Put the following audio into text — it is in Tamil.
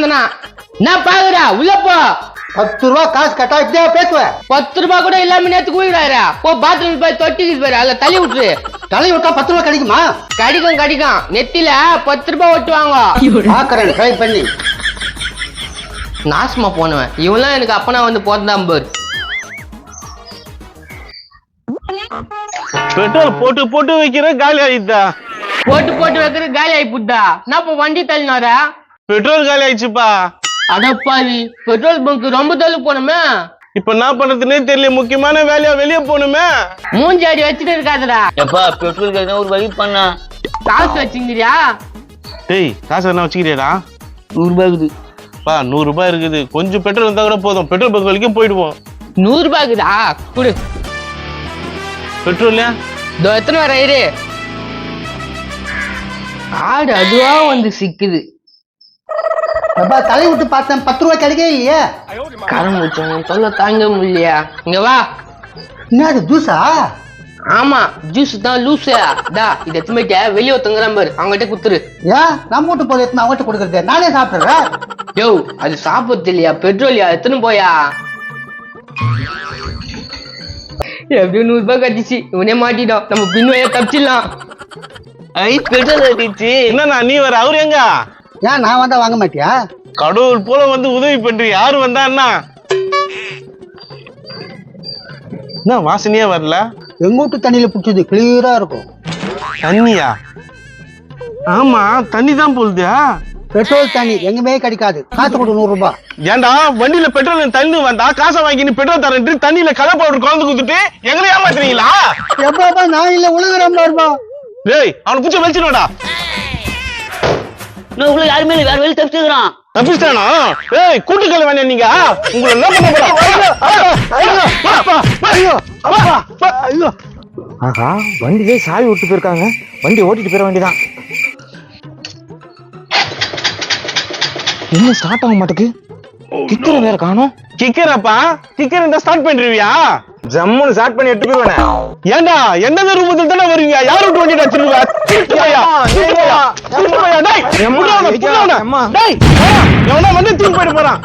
வந்தனா என்ன பாக்குறா உள்ள போ 10 ரூபா காசு கட்டா இப்படியா பேசுவேன் 10 ரூபாய் கூட இல்லாம நேத்து கூடாரா போ பாத்ரூம் போய் தொட்டிக்கு போயிரு அதுல தள்ளி விட்டுரு தலை விட்டா 10 ரூபா கிடைக்குமா கிடைக்கும் நெத்தில 10 ரூபாய் ஒட்டுவாங்க பாக்குறேன் ட்ரை பண்ணி நாசமா போனவன் இவெல்லாம் எனக்கு அப்பனா வந்து போதான் பாரு பெட்ரோல் போட்டு போட்டு வைக்கிற காலி ஆயிட்டா போட்டு வைக்கிற காலி ஆகி புட்டா நான் இப்ப வண்டி தள்ளினாரா பெட்ரோல் காலி ஆயிடுச்சுப்பா அடப்பாவி பெட்ரோல் பங்க் ரொம்ப தள்ளு போனோமே இப்ப என்ன பண்றதுன்னே தெரியல முக்கியமான வேலையா வெளியே போகணுமே மூஞ்சி அடி வச்சுட்டு இருக்காதடா எப்பா பெட்ரோல் கேட்க ஒரு வழி பண்ணா காசு வச்சுங்கிறியா டேய் காசு என்ன வச்சுக்கிறியாடா 100 ரூபாய் இருக்குது பா 100 ரூபாய் இருக்குது கொஞ்சம் பெட்ரோல் இருந்தா கூட போதும் பெட்ரோல் பங்க் வரைக்கும் போயிடுவோம் 100 ரூபாய்க்குதா குடு பெட்ரோல்லையா இதோ எத்தனை வர இரு ஆடு அதுவா வந்து சிக்குது அப்பா தலை விட்டு பார்த்தேன் 10 ரூபா கிடைக்கவே இல்லையே கரம் வச்சவன் தொல்லை தாங்க முடியலையா இங்க வா என்ன அது ஜூஸா ஆமா ஜூஸ் தான் லூசா டா இத எத்துமைக்க வெளியே ஒருத்தங்கிறான் பாரு அவங்ககிட்ட குத்துரு ஏன் நம்ம வீட்டு போல எடுத்து அவங்ககிட்ட கொடுக்கறது நானே சாப்பிடுறேன் யோ அது சாப்பிடுறது இல்லையா பெட்ரோலியா எத்தனை போயா எப்படியும் 100 ரூபாய் கட்டிச்சு இவனே மாட்டிட்டோம் நம்ம பின்வைய தப்பிச்சிடலாம் பெட்ரோல் அடிச்சு என்னண்ணா நீ வர அவரு எங்க ஏன் நான் வந்தா வாங்க மாட்டியா கடவுள் போல வந்து உதவி பண்றீ யாரு வந்தா என்ன வாசனையே வரல எங்க வீட்டு தண்ணியில பிடிச்சது கிளியரா இருக்கும் தண்ணியா ஆமா தண்ணி தான் போகுதா பெட்ரோல் தண்ணி எங்குமே கிடைக்காது காசு கொடு 100 ரூபாய் ஏன்டா வண்டியில பெட்ரோல் தண்ணி வந்தா காசை வாங்கி நீ பெட்ரோல் தரேன் தண்ணியில கலர் பவுடர் கலந்து குடுத்துட்டு எங்களை ஏமாத்துறீங்களா எப்பா நான் இல்ல உழுகுறேன் பாருப்பா டேய் அவனை புடிச்சு வெளிச்சிடுடா நான் உள்ள யாருமே வேற வெளியே தப்பிச்சுக்கிறான் தப்பிச்சிட்டானா ஏய் கூட்டுக்கல வேணா நீங்க உங்களை என்ன பண்ண ஐயோ ஆஹா வண்டிலே சாவி விட்டு போயிருக்காங்க வண்டி ஓட்டிட்டு போயிட வேண்டியதான் இன்னும் ஸ்டார்ட் ஆக மாட்டேக்கு கிக்கரை வேற காணோம் கிக்கரப்பா கிக்கர் இந்த ஸ்டார்ட் பண்ணிருவியா ஜம்முன்னு ஸ்டார்ட் பண்ணி எடுத்து போயிடுவேன் ஏண்டா என்ன ரூபத்தில் தானே வருவீங்க யார் விட்டு வண்டிட்டு வச்சிருவா எவனா வந்து தூக்கி போயிட்டு போறான்